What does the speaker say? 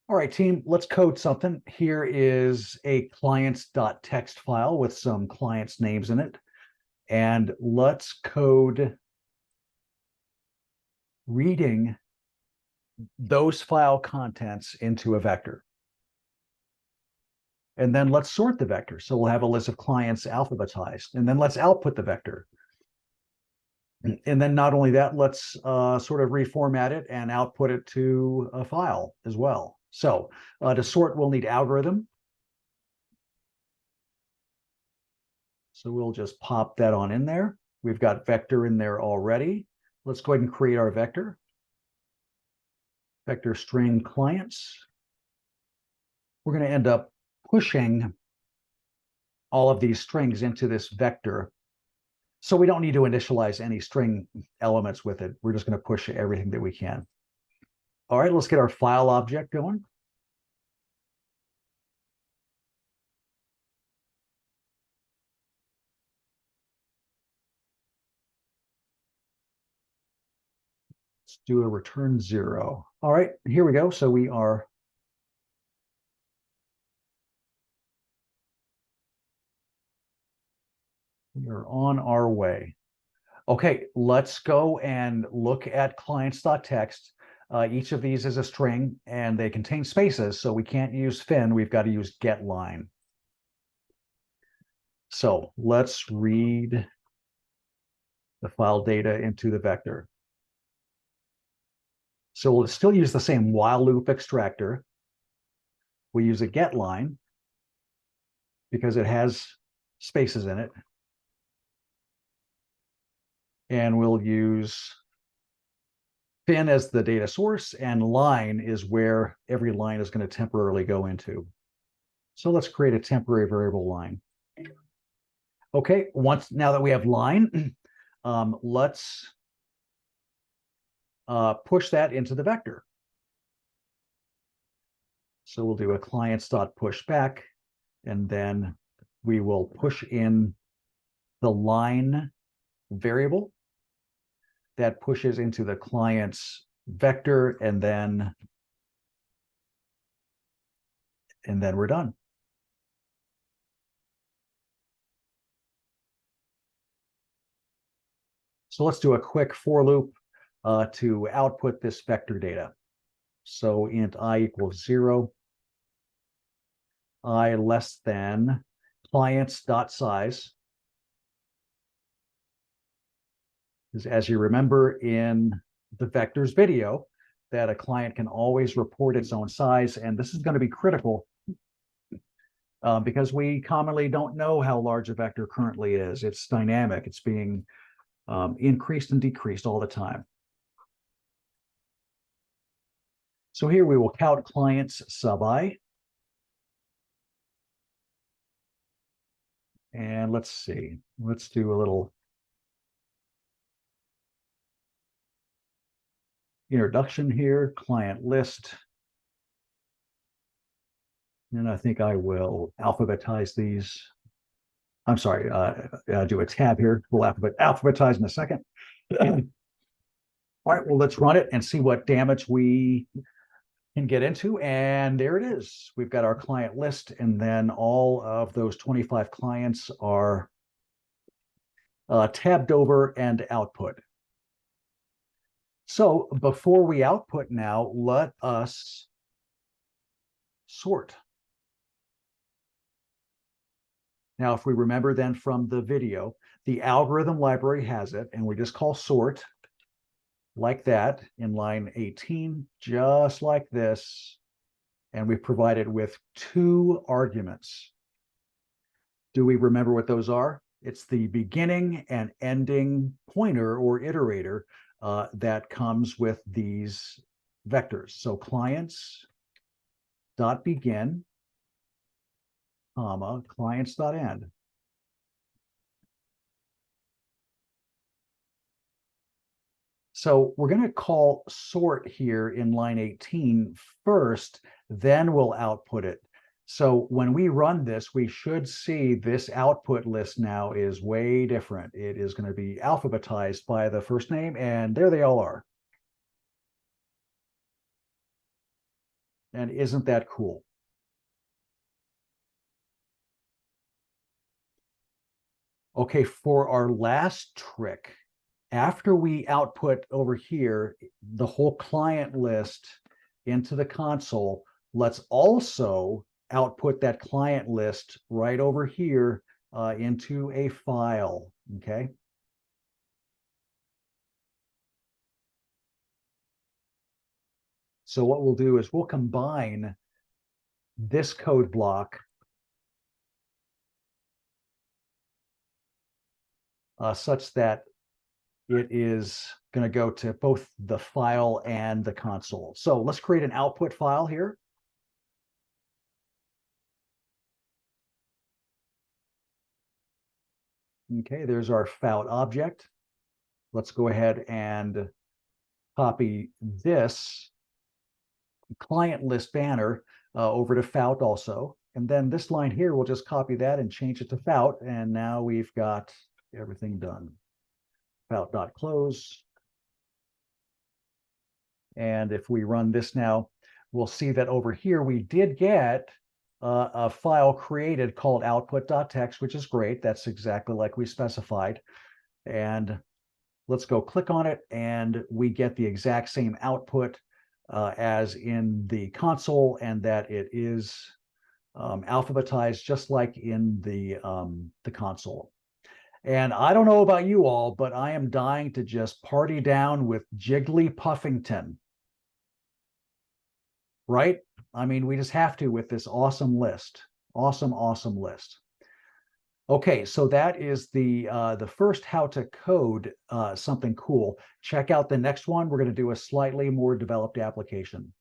All right, team, let's code something. Here is a clients.txt file with some clients' names in it. And let's code reading those file contents into a vector. And then let's sort the vector. So we'll have a list of clients alphabetized. And then let's output the vector. And then not only that, let's sort of reformat it and output it to a file as well. So to sort, we'll need algorithm. So we'll just pop that on in there. We've got vector in there already. Let's go ahead and create our vector. Vector string clients. We're going to end up pushing all of these strings into this vector. So we don't need to initialize any string elements with it. We're just going to push everything that we can. All right, let's get our file object going. Let's do a return 0. All right, here we go. So we are on our way. Okay, let's go and look at clients.txt. Each of these is a string and they contain spaces, so we can't use fin, we've got to use getLine. So let's read the file data into the vector. So we'll still use the same while loop extractor. We use a getLine because it has spaces in it. And we'll use fin as the data source, and line is where every line is going to temporarily go into. So let's create a temporary variable line. Okay, now that we have line, let's push that into the vector. So we'll do a clients.pushback, and then we will push in the line variable that pushes into the client's vector, and then we're done. So let's do a quick for loop to output this vector data. So int I equals 0, I less than clients.size. As you remember in the vectors video, that a client can always report its own size, and this is going to be critical because we commonly don't know how large a vector currently is. It's dynamic. It's being increased and decreased all the time. So here we will count clients sub I. And let's see, let's do a little introduction here, client list. And I think I will alphabetize these. I'm sorry, do a tab here. We'll alphabetize in a second. All right, well, let's run it and see what damage we can get into. And there it is. We've got our client list, and then all of those 25 clients are tabbed over and output. So before we output now, let us sort. Now, if we remember then from the video, the algorithm library has it, and we just call sort like that in line 18, just like this. And we provide it with 2 arguments. Do we remember what those are? It's the beginning and ending pointer or iterator that comes with these vectors. So clients dot begin, comma, clients dot end. So we're going to call sort here in line 18 first, then we'll output it. So when we run this, we should see this output list now is way different. It is going to be alphabetized by the first name, and there they all are. And isn't that cool? Okay, for our last trick, after we output over here the whole client list into the console, let's also output that client list right over here into a file, okay? So what we'll do is we'll combine this code block such that it is going to go to both the file and the console. So let's create an output file here. Okay, there's our Fout object. Let's go ahead and copy this client list banner over to Fout also. And then this line here, we'll just copy that and change it to Fout. And now we've got everything done. Fout.close. And if we run this now, we'll see that over here we did get a file created called output.txt, which is great. That's exactly like we specified. And let's go click on it, and we get the exact same output as in the console, and that it is alphabetized just like in the console. And I don't know about you all, but I am dying to just party down with Jiggly Puffington. Right? I mean, we just have to with this awesome list. Awesome, awesome list. Okay, so that is the first how to code something cool. Check out the next one. We're going to do a slightly more developed application.